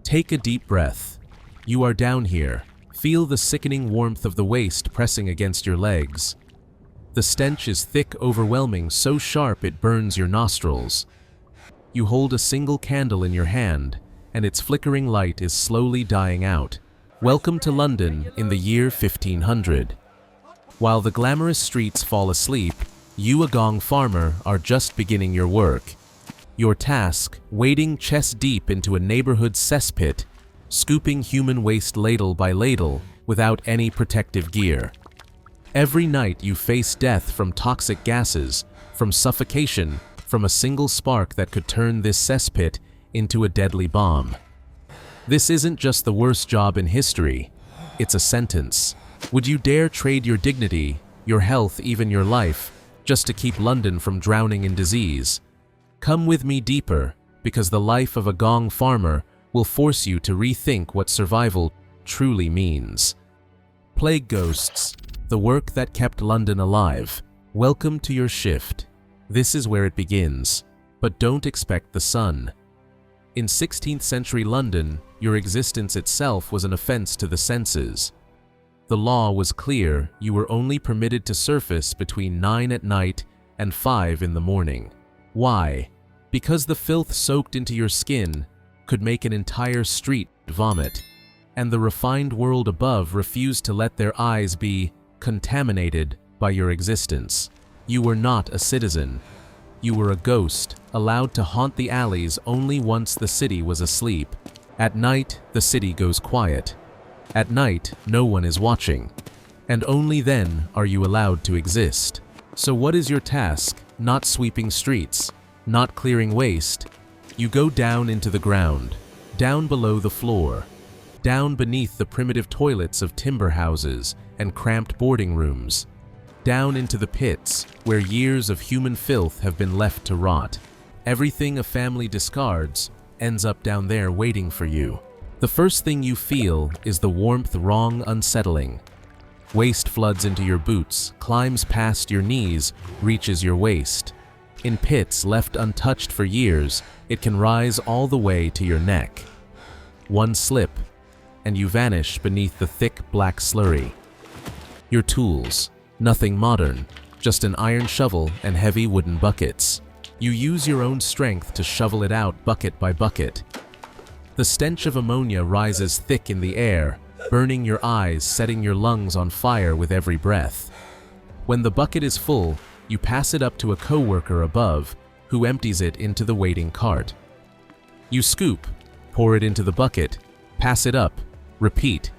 Take a deep breath. You are down here. Feel the sickening warmth of the waste pressing against your legs. The stench is thick, overwhelming, so sharp it burns your nostrils. You hold a single candle in your hand, and its flickering light is slowly dying out. Welcome to London in the year 1500. While the glamorous streets fall asleep, you, a Gong farmer, are just beginning your work. Your task, wading chest deep into a neighborhood cesspit, scooping human waste ladle by ladle without any protective gear. Every night you face death from toxic gases, from suffocation, from a single spark that could turn this cesspit into a deadly bomb. This isn't just the worst job in history, it's a sentence. Would you dare trade your dignity, your health, even your life, just to keep London from drowning in disease? Come with me deeper, because the life of a Gong farmer will force you to rethink what survival truly means. Plague ghosts, the work that kept London alive. Welcome to your shift. This is where it begins, but don't expect the sun. In 16th century London, your existence itself was an offense to the senses. The law was clear: you were only permitted to surface between 9 at night and 5 in the morning. Why? Because the filth soaked into your skin could make an entire street vomit, and the refined world above refused to let their eyes be contaminated by your existence. You were not a citizen. You were a ghost, allowed to haunt the alleys only once the city was asleep. At night, the city goes quiet. At night, no one is watching. And only then are you allowed to exist. So what is your task? Not sweeping streets, not clearing waste. You go down into the ground, down below the floor, down beneath the primitive toilets of timber houses and cramped boarding rooms, down into the pits where years of human filth have been left to rot. Everything a family discards ends up down there waiting for you. The first thing you feel is the warmth, wrong, unsettling. Waste floods into your boots, climbs past your knees, reaches your waist. In pits left untouched for years, it can rise all the way to your neck. One slip, and you vanish beneath the thick black slurry. Your tools, nothing modern, just an iron shovel and heavy wooden buckets. You use your own strength to shovel it out bucket by bucket. The stench of ammonia rises thick in the air, burning your eyes, setting your lungs on fire with every breath. When the bucket is full, you pass it up to a coworker above, who empties it into the waiting cart. You scoop, pour it into the bucket, pass it up, repeat,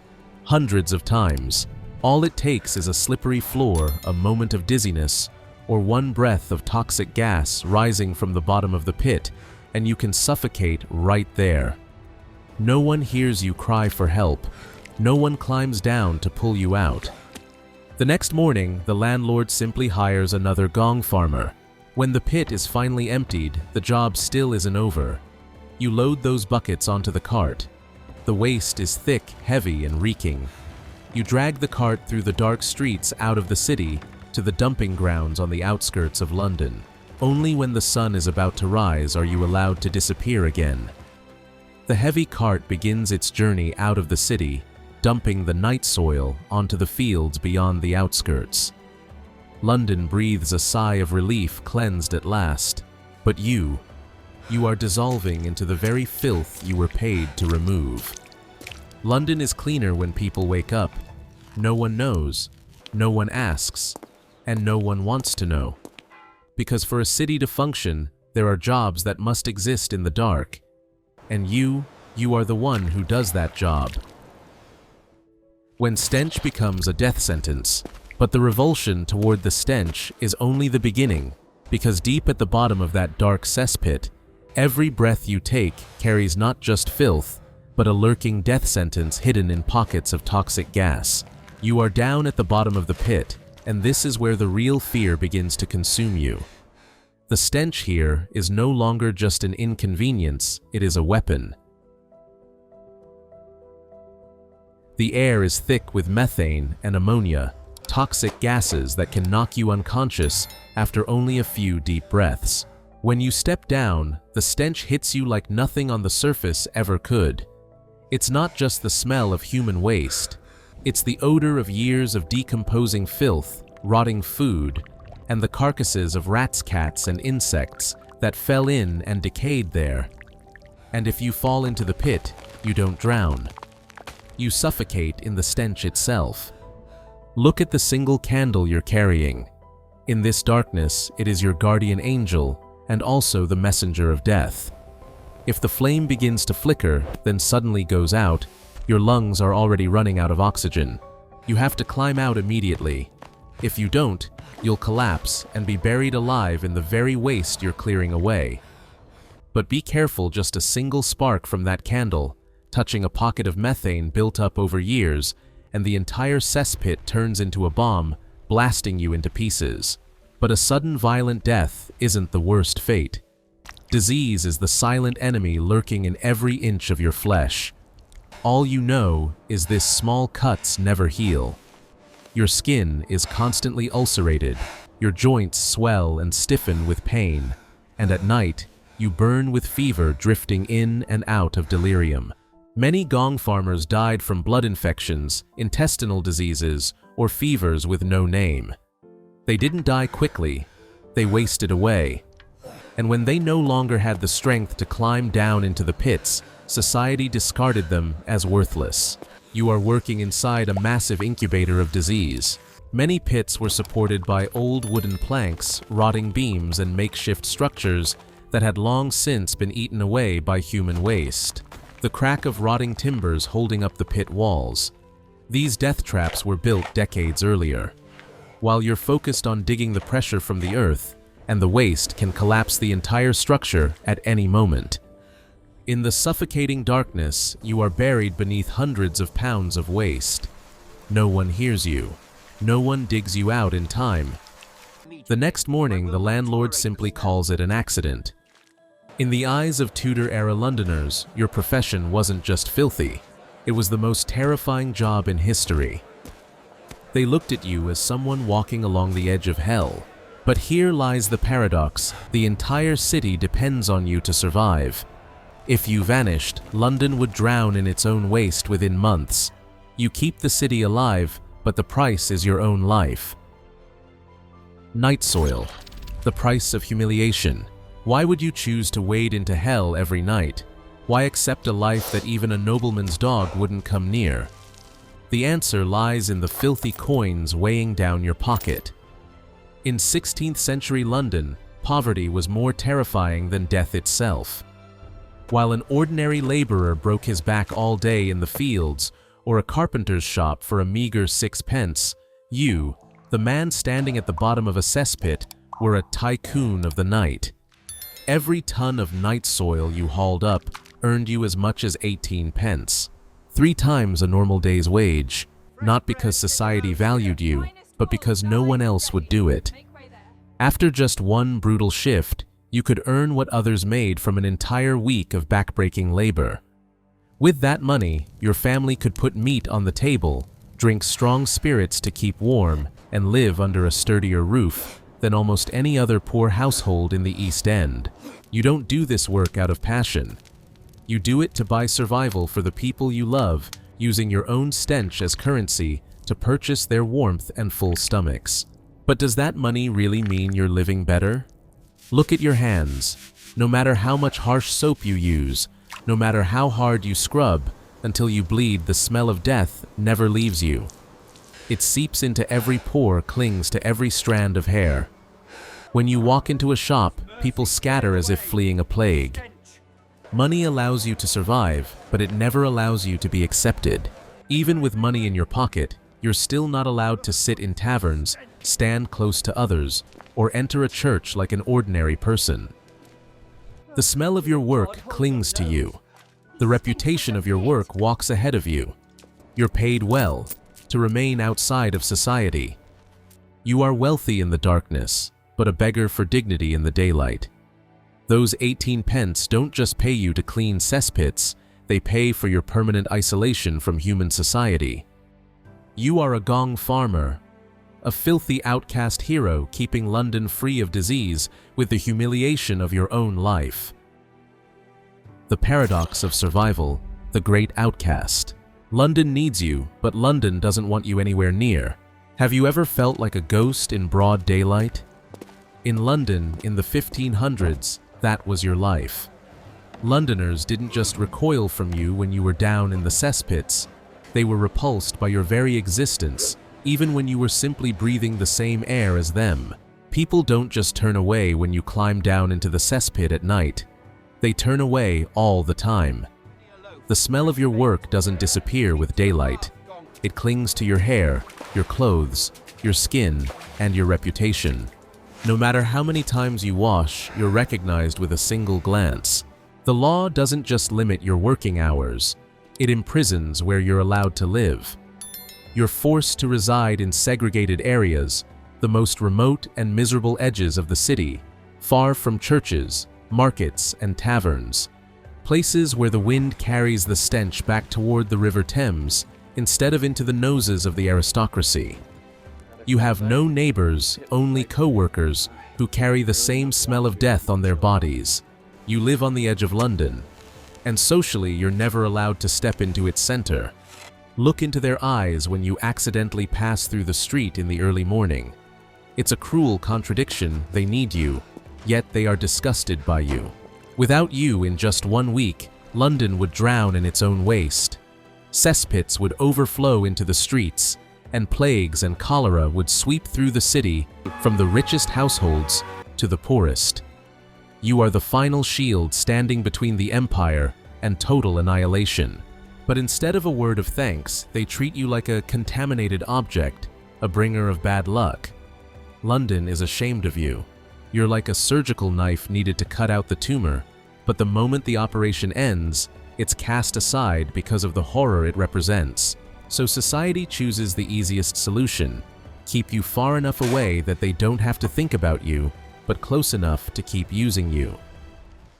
hundreds of times. All it takes is a slippery floor, a moment of dizziness, or one breath of toxic gas rising from the bottom of the pit, and you can suffocate right there. No one hears you cry for help. No one climbs down to pull you out. The next morning, the landlord simply hires another Gong farmer. When the pit is finally emptied, the job still isn't over. You load those buckets onto the cart. The waste is thick, heavy, and reeking. You drag the cart through the dark streets out of the city to the dumping grounds on the outskirts of London. Only when the sun is about to rise are you allowed to disappear again. The heavy cart begins its journey out of the city, dumping the night soil onto the fields beyond the outskirts. London breathes a sigh of relief, cleansed at last. But you are dissolving into the very filth you were paid to remove. London is cleaner when people wake up. No one knows, no one asks, and no one wants to know. Because for a city to function, there are jobs that must exist in the dark. And you are the one who does that job. When stench becomes a death sentence, but the revulsion toward the stench is only the beginning, because deep at the bottom of that dark cesspit, every breath you take carries not just filth, but a lurking death sentence hidden in pockets of toxic gas. You are down at the bottom of the pit, and this is where the real fear begins to consume you. The stench here is no longer just an inconvenience, it is a weapon. The air is thick with methane and ammonia, toxic gases that can knock you unconscious after only a few deep breaths. When you step down, the stench hits you like nothing on the surface ever could. It's not just the smell of human waste. It's the odor of years of decomposing filth, rotting food, and the carcasses of rats, cats, and insects that fell in and decayed there. And if you fall into the pit, you don't drown. You suffocate in the stench itself. Look at the single candle you're carrying. In this darkness, it is your guardian angel and also the messenger of death. If the flame begins to flicker, then suddenly goes out, your lungs are already running out of oxygen. You have to climb out immediately. If you don't, you'll collapse and be buried alive in the very waste you're clearing away. But be careful, just a single spark from that candle, touching a pocket of methane built up over years, and the entire cesspit turns into a bomb, blasting you into pieces. But a sudden violent death isn't the worst fate. Disease is the silent enemy lurking in every inch of your flesh. All you know is this: small cuts never heal. Your skin is constantly ulcerated, your joints swell and stiffen with pain, and at night, you burn with fever drifting in and out of delirium. Many Gong Farmers died from blood infections, intestinal diseases, or fevers with no name. They didn't die quickly, they wasted away. And when they no longer had the strength to climb down into the pits, society discarded them as worthless. You are working inside a massive incubator of disease. Many pits were supported by old wooden planks, rotting beams, and makeshift structures that had long since been eaten away by human waste. The crack of rotting timbers holding up the pit walls. These death traps were built decades earlier. While you're focused on digging, the pressure from the earth and the waste can collapse the entire structure at any moment. In the suffocating darkness, you are buried beneath hundreds of pounds of waste. No one hears you. No one digs you out in time. The next morning, the landlord simply calls it an accident. In the eyes of Tudor-era Londoners, your profession wasn't just filthy. It was the most terrifying job in history. They looked at you as someone walking along the edge of hell. But here lies the paradox: the entire city depends on you to survive. If you vanished, London would drown in its own waste within months. You keep the city alive, but the price is your own life. Night soil. The price of humiliation. Why would you choose to wade into hell every night? Why accept a life that even a nobleman's dog wouldn't come near? The answer lies in the filthy coins weighing down your pocket. In 16th century London, poverty was more terrifying than death itself. While an ordinary laborer broke his back all day in the fields, or a carpenter's shop for a meager 6 pence, you, the man standing at the bottom of a cesspit, were a tycoon of the night. Every ton of night soil you hauled up earned you as much as 18 pence, 3 times a normal day's wage, not because society valued you, but because no one else would do it. After just one brutal shift, you could earn what others made from an entire week of backbreaking labor. With that money, your family could put meat on the table, drink strong spirits to keep warm, and live under a sturdier roof than almost any other poor household in the East End. You don't do this work out of passion. You do it to buy survival for the people you love, using your own stench as currency to purchase their warmth and full stomachs. But does that money really mean you're living better? Look at your hands. No matter how much harsh soap you use, no matter how hard you scrub, until you bleed, the smell of death never leaves you. It seeps into every pore, clings to every strand of hair. When you walk into a shop, people scatter as if fleeing a plague. Money allows you to survive, but it never allows you to be accepted. Even with money in your pocket, you're still not allowed to sit in taverns, stand close to others, or enter a church like an ordinary person. The smell of your work clings to you. The reputation of your work walks ahead of you. You're paid well to remain outside of society. You are wealthy in the darkness, but a beggar for dignity in the daylight. Those 18 pence don't just pay you to clean cesspits, they pay for your permanent isolation from human society. You are a Gong Farmer, a filthy outcast hero keeping London free of disease with the humiliation of your own life. The paradox of survival the great outcast. London needs you, but London doesn't want you anywhere near. Have you ever felt like a ghost in broad daylight? In London, in the 1500s, that was your life. Londoners didn't just recoil from you when you were down in the cesspits. They were repulsed by your very existence, even when you were simply breathing the same air as them. People don't just turn away when you climb down into the cesspit at night. They turn away all the time. The smell of your work doesn't disappear with daylight. It clings to your hair, your clothes, your skin, and your reputation. No matter how many times you wash, you're recognized with a single glance. The law doesn't just limit your working hours. It imprisons where you're allowed to live. You're forced to reside in segregated areas, the most remote and miserable edges of the city, far from churches, markets, and taverns. Places where the wind carries the stench back toward the River Thames instead of into the noses of the aristocracy. You have no neighbors, only co-workers who carry the same smell of death on their bodies. You live on the edge of London, and socially you're never allowed to step into its center. Look into their eyes when you accidentally pass through the street in the early morning. It's a cruel contradiction. They need you, yet they are disgusted by you. Without you, in just 1 week, London would drown in its own waste. Cesspits would overflow into the streets, and plagues and cholera would sweep through the city from the richest households to the poorest. You are the final shield standing between the empire and total annihilation. But instead of a word of thanks, they treat you like a contaminated object, a bringer of bad luck. London is ashamed of you. You're like a surgical knife needed to cut out the tumor, but the moment the operation ends, it's cast aside because of the horror it represents. So society chooses the easiest solution: keep you far enough away that they don't have to think about you, but close enough to keep using you.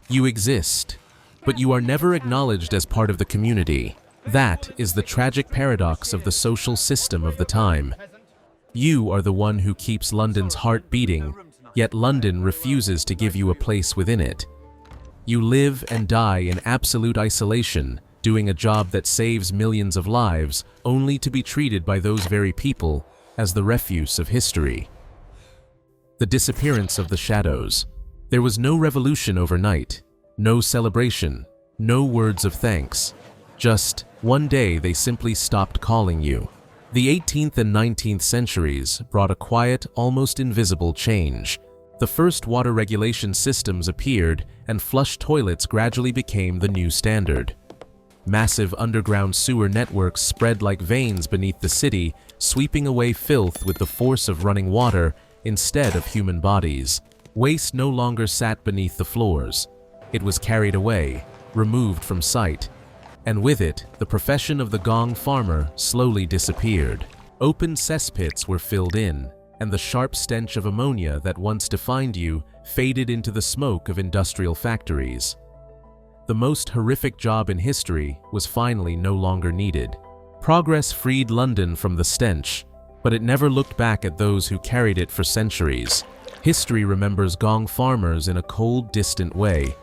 You exist, but you are never acknowledged as part of the community. That is the tragic paradox of the social system of the time. You are the one who keeps London's heart beating, yet London refuses to give you a place within it. You live and die in absolute isolation, doing a job that saves millions of lives, only to be treated by those very people as the refuse of history. The disappearance of the shadows. There was no revolution overnight, no celebration, no words of thanks. Just one day they simply stopped calling you. The 18th and 19th centuries brought a quiet, almost invisible change. The first water regulation systems appeared, and flush toilets gradually became the new standard. Massive underground sewer networks spread like veins beneath the city, sweeping away filth with the force of running water instead of human bodies. Waste no longer sat beneath the floors. It was carried away, removed from sight. And with it, the profession of the Gong Farmer slowly disappeared. Open cesspits were filled in, and the sharp stench of ammonia that once defined you faded into the smoke of industrial factories. The most horrific job in history was finally no longer needed. Progress freed London from the stench, but it never looked back at those who carried it for centuries. History remembers Gong Farmers in a cold, distant way.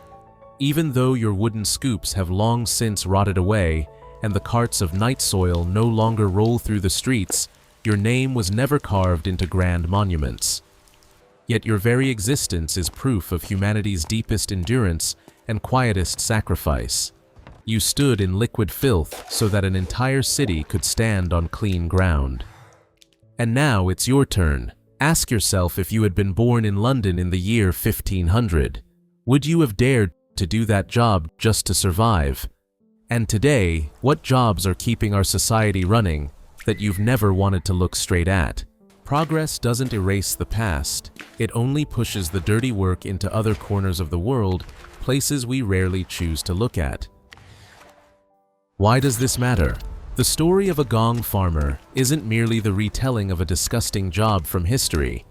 Even though your wooden scoops have long since rotted away and the carts of night soil no longer roll through the streets, your name was never carved into grand monuments. Yet your very existence is proof of humanity's deepest endurance and quietest sacrifice. You stood in liquid filth so that an entire city could stand on clean ground. And now it's your turn. Ask yourself, if you had been born in London in the year 1500, would you have dared to do that job just to survive? And today, what jobs are keeping our society running that you've never wanted to look straight at? Progress doesn't erase the past. It only pushes the dirty work into other corners of the world, places we rarely choose to look at. Why does this matter? The story of a Gong farmer isn't merely the retelling of a disgusting job from history.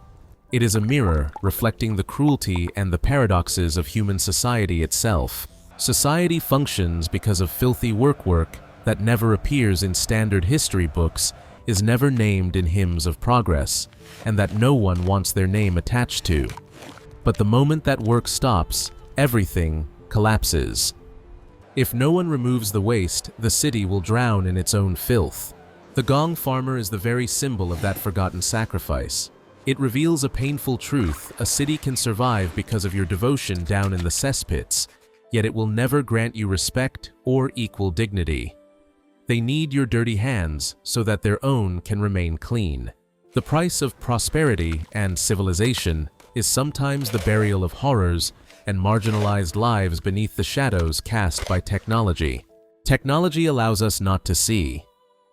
It is a mirror reflecting the cruelty and the paradoxes of human society itself. Society functions because of filthy work that never appears in standard history books, is never named in hymns of progress, and that no one wants their name attached to. But the moment that work stops, everything collapses. If no one removes the waste, the city will drown in its own filth. The Gong Farmer is the very symbol of that forgotten sacrifice. It reveals a painful truth: a city can survive because of your devotion down in the cesspits, yet it will never grant you respect or equal dignity. They need your dirty hands so that their own can remain clean. The price of prosperity and civilization is sometimes the burial of horrors and marginalized lives beneath the shadows cast by technology. Technology allows us not to see.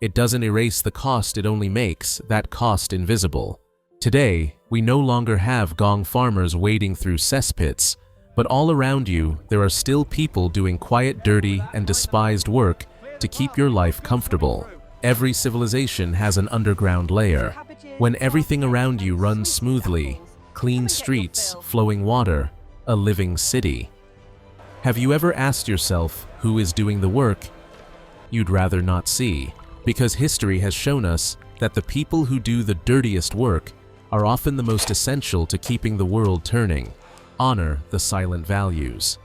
It doesn't erase the cost, it only makes that cost invisible. Today, we no longer have Gong Farmers wading through cesspits, but all around you, there are still people doing quiet, dirty, and despised work to keep your life comfortable. Every civilization has an underground layer. When everything around you runs smoothly, clean streets, flowing water, a living city. Have you ever asked yourself who is doing the work you'd rather not see? Because history has shown us that the people who do the dirtiest work are often the most essential to keeping the world turning. Honor the silent values.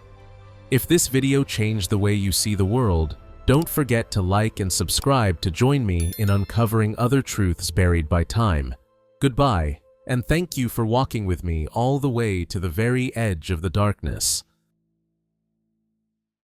If this video changed the way you see the world, don't forget to like and subscribe to join me in uncovering other truths buried by time. Goodbye, and thank you for walking with me all the way to the very edge of the darkness.